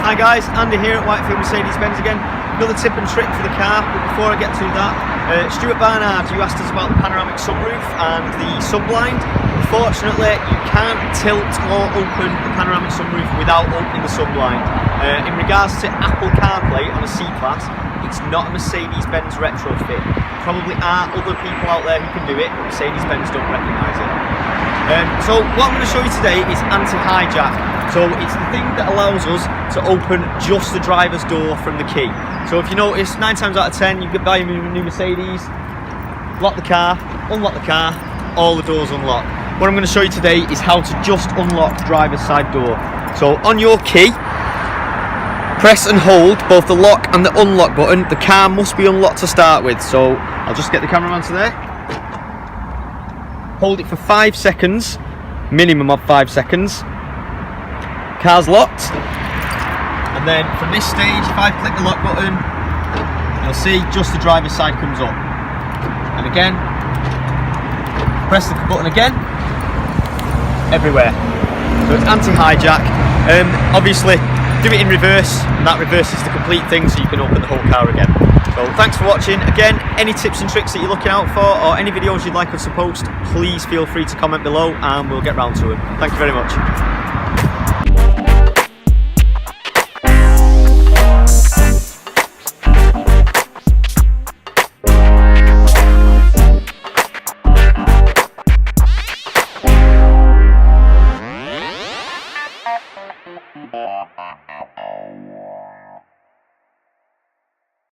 Hi guys, Andy here at Whitefield Mercedes-Benz again. Another tip and trick for the car, but before I get to that, Stuart Barnard, you asked us about the panoramic sunroof and the sunblind. Unfortunately, you can't tilt or open the panoramic sunroof without opening the sunblind. In regards to Apple CarPlay on a C-Class, it's not a Mercedes-Benz retrofit. Probably are other people out there who can do it, but Mercedes-Benz don't recognise it. So what I'm going to show you today is anti-hijack. So it's the thing that allows us to open just the driver's door from the key. So if you notice, 9 times out of 10 you could buy a new Mercedes, lock the car, unlock the car, all the doors unlock. What I'm going to show you today is how to just unlock the driver's side door. So on your key, press and hold both the lock and the unlock button. The car must be unlocked to start with. So I'll just get the cameraman to there. Hold it for 5 seconds, minimum of 5 seconds. Car's locked, and then from this stage, if I click the lock button, you'll see just the driver's side comes up. And again, press the button again, everywhere. So it's anti-hijack. Obviously, do it in reverse, and that reverses the complete thing so you can open the whole car again. So thanks for watching. Again, any tips and tricks that you're looking out for, or any videos you'd like us to post, please feel free to comment below and we'll get round to them. Thank you very much.